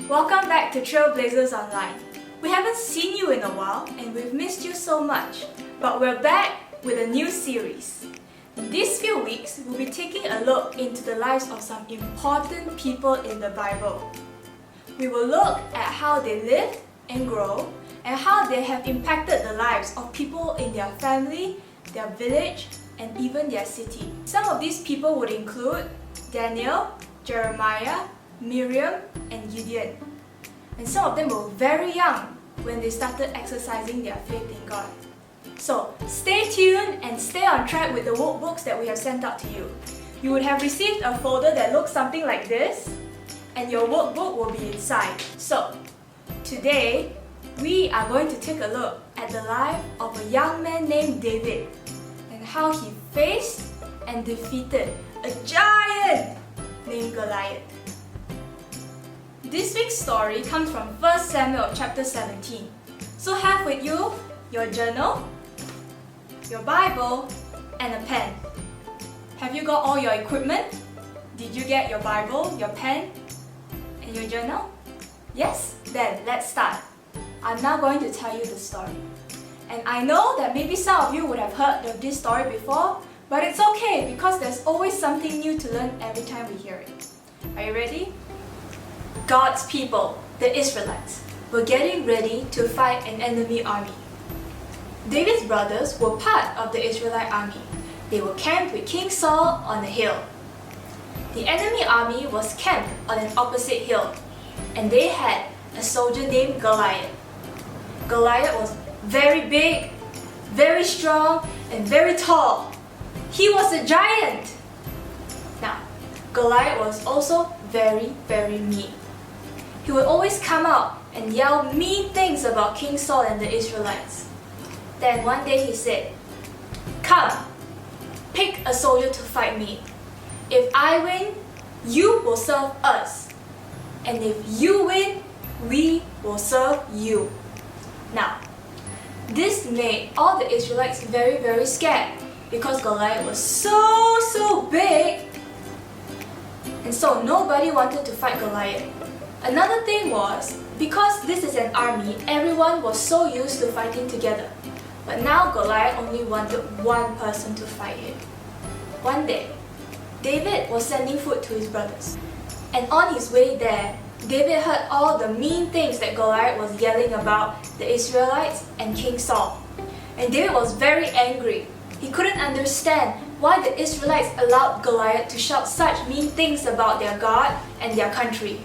Welcome back to Trailblazers Online. We haven't seen you in a while and we've missed you so much, but we're back with a new series. In these few weeks, we'll be taking a look into the lives of some important people in the Bible. We will look at how they lived and grow and how they have impacted the lives of people in their family, their village, and even their city. Some of these people would include Daniel, Jeremiah, Miriam, and Gideon. And some of them were very young when they started exercising their faith in God. So stay tuned and stay on track with the workbooks that we have sent out to you. You would have received a folder that looks something like this, and your workbook will be inside. So today, we are going to take a look at the life of a young man named David and how he faced and defeated a giant named Goliath. This week's story comes from 1 Samuel chapter 17. So have with you your journal, your Bible, and a pen. Have you got all your equipment? Did you get your Bible, your pen, and your journal? Yes? Then let's start. I'm now going to tell you the story. And I know that maybe some of you would have heard of this story before, but it's okay because there's always something new to learn every time we hear it. Are you ready? God's people, the Israelites, were getting ready to fight an enemy army. David's brothers were part of the Israelite army. They were camped with King Saul on a hill. The enemy army was camped on an opposite hill, and they had a soldier named Goliath. Goliath was very big, very strong, and very tall. He was a giant. Now, Goliath was also very, very mean. He would always come out and yell mean things about King Saul and the Israelites. Then one day he said, "Come, pick a soldier to fight me. If I win, you will serve us. And if you win, we will serve you." Now, this made all the Israelites very, very scared because Goliath was so big. And so nobody wanted to fight Goliath. Another thing was, because this is an army, everyone was so used to fighting together. But now Goliath only wanted one person to fight him. One day, David was sending food to his brothers. And on his way there, David heard all the mean things that Goliath was yelling about the Israelites and King Saul. And David was very angry. He couldn't understand why the Israelites allowed Goliath to shout such mean things about their God and their country.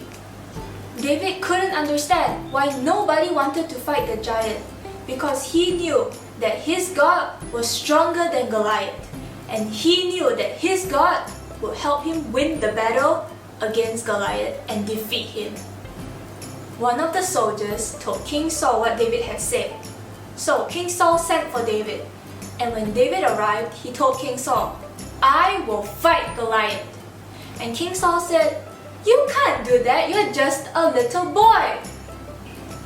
David couldn't understand why nobody wanted to fight the giant because he knew that his God was stronger than Goliath, and he knew that his God would help him win the battle against Goliath and defeat him. One of the soldiers told King Saul what David had said. So King Saul sent for David, and when David arrived, he told King Saul, "I will fight Goliath." And King Saul said, "You can't do that, you're just a little boy."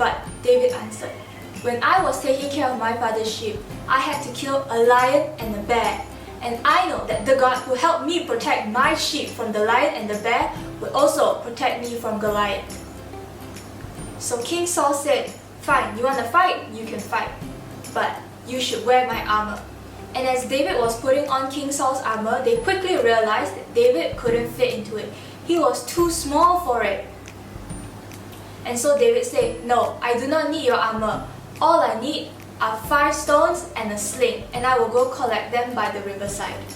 But David answered, "When I was taking care of my father's sheep, I had to kill a lion and a bear. And I know that the God who helped me protect my sheep from the lion and the bear will also protect me from Goliath." So King Saul said, "Fine, you want to fight? You can fight. But you should wear my armor." And as David was putting on King Saul's armor, they quickly realized that David couldn't fit into it. He was too small for it. And so David said, "No, I do not need your armor. All I need are 5 stones and a sling, and I will go collect them by the riverside."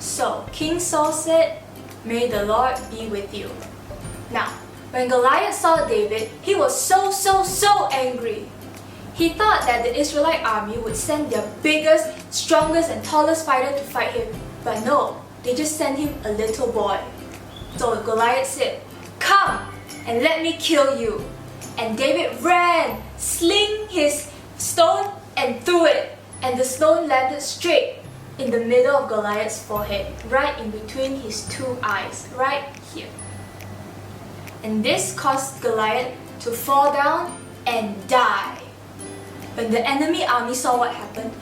So King Saul said, "May the Lord be with you." Now, when Goliath saw David, he was so angry. He thought that the Israelite army would send their biggest, strongest, and tallest fighter to fight him. But no, they just sent him a little boy. So Goliath said, "Come and let me kill you." And David ran, sling his stone and threw it. And the stone landed straight in the middle of Goliath's forehead, right in between his 2 eyes, right here. And this caused Goliath to fall down and die. When the enemy army saw what happened,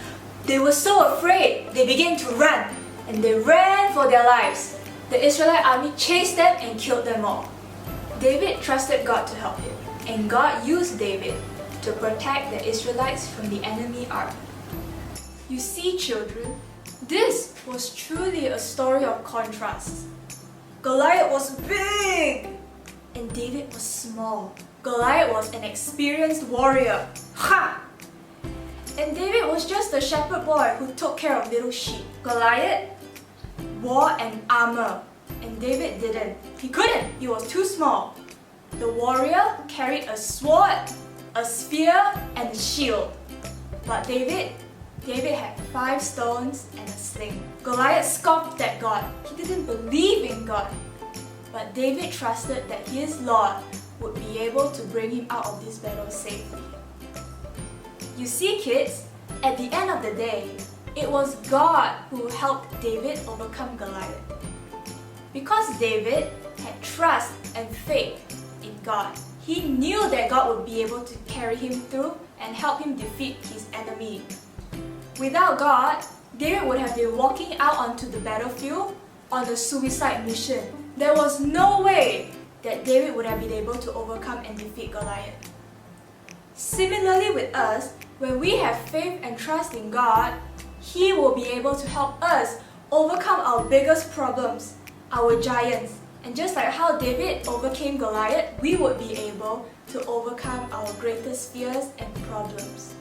they were so afraid, they began to run, and they ran for their lives. The Israelite army chased them and killed them all. David trusted God to help him, and God used David to protect the Israelites from the enemy army. You see, children, this was truly a story of contrasts. Goliath was big, and David was small. Goliath was an experienced warrior. Ha! And David was just a shepherd boy who took care of little sheep. Goliath wore an armor, and David didn't. He couldn't. He was too small. The warrior carried a sword, a spear, and a shield. But David had 5 stones and a sling. Goliath scoffed at God. He didn't believe in God. But David trusted that his Lord would be able to bring him out of this battle safely. You see, kids, at the end of the day, it was God who helped David overcome Goliath. Because David had trust and faith in God, he knew that God would be able to carry him through and help him defeat his enemy. Without God, David would have been walking out onto the battlefield on a suicide mission. There was no way that David would have been able to overcome and defeat Goliath. Similarly with us, when we have faith and trust in God, He will be able to help us overcome our biggest problems, our giants. And just like how David overcame Goliath, we would be able to overcome our greatest fears and problems.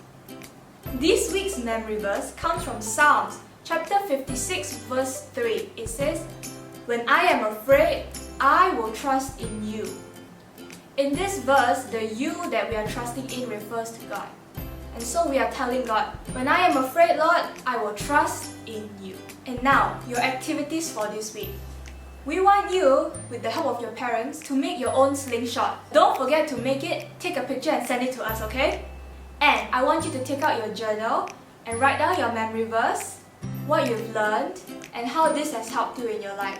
This week's memory verse comes from Psalms chapter 56 verse 3. It says, "When I am afraid, I will trust in you." In this verse, the "you" that we are trusting in refers to God. And so we are telling God, when I am afraid, Lord, I will trust in you. And now, your activities for this week. We want you, with the help of your parents, to make your own slingshot. Don't forget to make it, take a picture and send it to us, okay? And I want you to take out your journal and write down your memory verse, what you've learned, and how this has helped you in your life.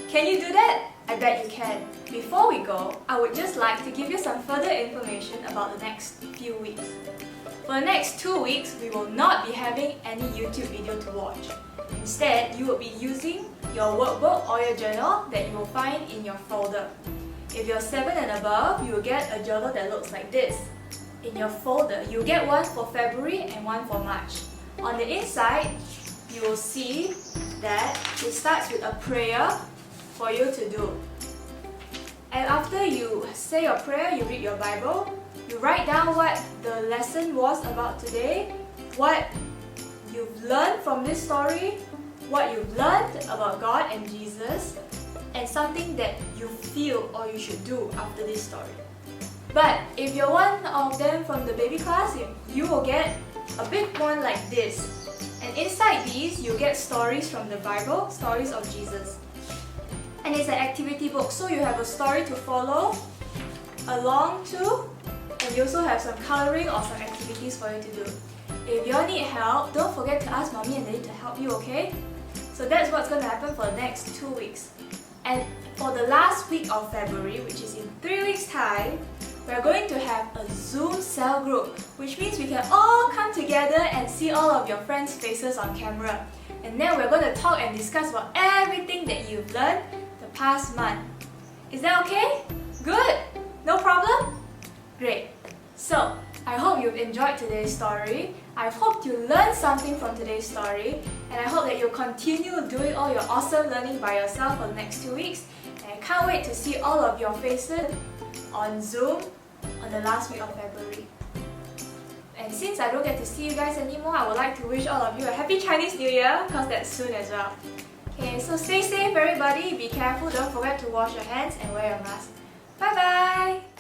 Can you do that? I bet you can. Before we go, I would just like to give you some further information about the next few weeks. For the next 2 weeks, we will not be having any YouTube video to watch. Instead, you will be using your workbook or your journal that you will find in your folder. If you're 7 and above, you will get a journal that looks like this. In your folder, you'll get one for February and one for March. On the inside, you will see that it starts with a prayer for you to do. And after you say your prayer, you read your Bible, you write down what the lesson was about today, what you've learned from this story, what you've learned about God and Jesus, and something that you feel or you should do after this story. But if you're one of them from the baby class, you will get a big one like this. And inside these, you get stories from the Bible, stories of Jesus. And it's an activity book, so you have a story to follow along to, and you also have some coloring or some activities for you to do. If you all need help, don't forget to ask Mommy and Daddy to help you, okay? So that's what's going to happen for the next 2 weeks. And for the last week of February, which is in 3 weeks' time, we're going to have a Zoom cell group, which means we can all come together and see all of your friends' faces on camera. And then we're going to talk and discuss about everything that you've learned the past month. Is that okay? Good? No problem? Great. So, I hope you've enjoyed today's story. I hope you learned something from today's story, and I hope that you'll continue doing all your awesome learning by yourself for the next 2 weeks. And I can't wait to see all of your faces on Zoom on the last week of February. And since I don't get to see you guys anymore, I would like to wish all of you a happy Chinese New Year, because that's soon as well. Okay, so stay safe everybody, be careful, don't forget to wash your hands and wear your mask. Bye bye!